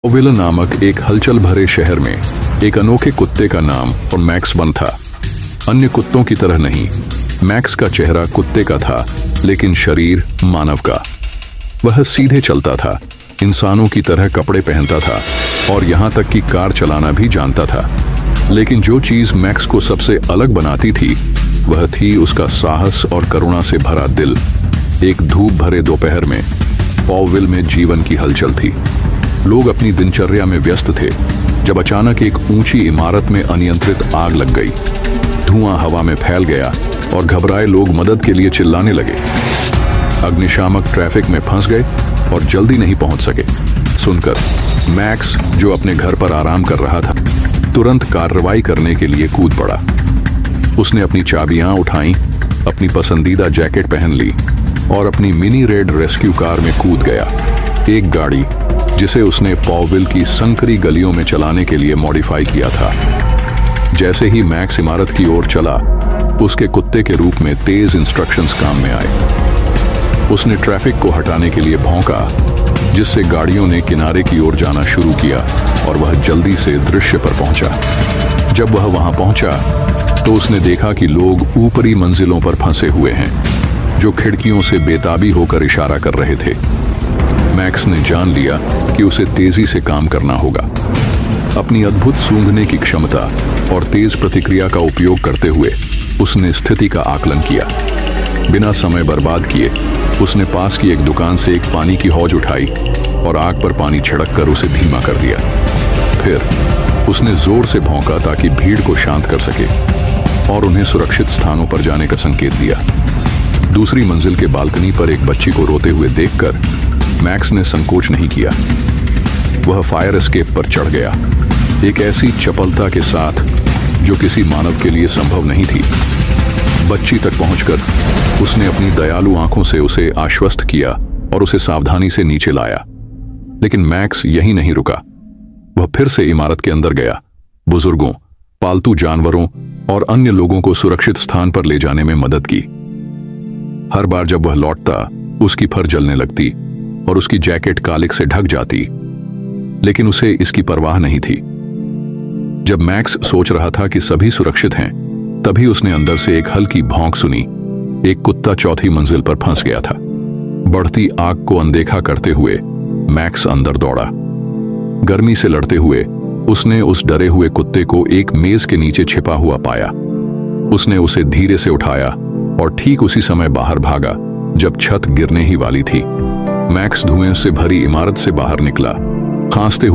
पॉविल नामक एक हलचल भरे शहर में एक अनोखे कुत्ते का नाम और मैक्स बन था। अन्य कुत्तों की तरह नहीं, मैक्स का चेहरा कुत्ते का था, लेकिन शरीर मानव का। वह सीधे चलता था, इंसानों की तरह कपड़े पहनता था और यहाँ तक कि कार चलाना भी जानता था। लेकिन जो चीज मैक्स को सबसे अलग बनाती थी वह थी उसका साहस और करुणा से भरा दिल। एक धूप भरे दोपहर में पॉविल में जीवन की हलचल थी। लोग अपनी दिनचर्या में व्यस्त थे जब अचानक एक ऊंची इमारत में अनियंत्रित आग लग गई। धुआं हवा में फैल गया और घबराए लोग मदद के लिए चिल्लाने लगे। अग्निशामक ट्रैफिक में फंस गए और जल्दी नहीं पहुंच सके। सुनकर मैक्स, जो अपने घर पर आराम कर रहा था, तुरंत कार्रवाई करने के लिए कूद पड़ा। उसने अपनी चाबियां उठाईं, अपनी पसंदीदा जैकेट पहन ली और अपनी मिनी रेड रेस्क्यू कार में कूद गया। एक गाड़ी जिसे उसने पॉविल की संकरी गलियों में चलाने के लिए मॉडिफाई किया था। जैसे ही मैक्स इमारत की ओर चला, उसके कुत्ते के रूप में तेज इंस्ट्रक्शंस काम में आए। उसने ट्रैफिक को हटाने के लिए भौंका, जिससे गाड़ियों ने किनारे की ओर जाना शुरू किया और वह जल्दी से दृश्य पर पहुंचा। जब वह वहां पहुंचा तो उसने देखा कि लोग ऊपरी मंजिलों पर फंसे हुए हैं, जो खिड़कियों से बेताबी होकर इशारा कर रहे थे। मैक्स ने जान लिया कि उसे तेजी से काम करना होगा। अपनी अद्भुत सूंघने की क्षमता और तेज प्रतिक्रिया का उपयोग करते हुए उसने स्थिति का आकलन किया। बिना समय बर्बाद किए उसने पास की एक दुकान से एक पानी की हौज उठाई और आग पर पानी छिड़ककर उसे धीमा कर दिया। फिर उसने जोर से भौंका ताकि भीड़ को शांत कर सके और उन्हें सुरक्षित स्थानों पर जाने का संकेत दिया। दूसरी मंजिल के बालकनी पर एक बच्ची को रोते हुए देखकर मैक्स ने संकोच नहीं किया। वह फायर एस्केप पर चढ़ गया, एक ऐसी चपलता के साथ जो किसी मानव के लिए संभव नहीं थी। बच्ची तक पहुंचकर उसने अपनी दयालु आंखों से उसे आश्वस्त किया और उसे सावधानी से नीचे लाया। लेकिन मैक्स यहीं नहीं रुका। वह फिर से इमारत के अंदर गया, बुजुर्गों, पालतू जानवरों और अन्य लोगों को सुरक्षित स्थान पर ले जाने में मदद की। हर बार जब वह लौटता, उसकी फर जलने लगती और उसकी जैकेट कालिक से ढक जाती, लेकिन उसे इसकी परवाह नहीं थी। जब मैक्स सोच रहा था कि सभी सुरक्षित हैं, तभी उसने अंदर से एक हल्की भौंक सुनी। एक कुत्ता चौथी मंजिल पर फंस गया था। बढ़ती आग को अनदेखा करते हुए मैक्स अंदर दौड़ा। गर्मी से लड़ते हुए उसने उस डरे हुए कुत्ते को एक मेज के नीचे छिपा हुआ पाया। उसने उसे धीरे से उठाया और ठीक उसी समय बाहर भागा जब छत गिरने ही वाली थी। मैक्स धुएं से भरी इमारत से बाहर निकला, खांसते हुए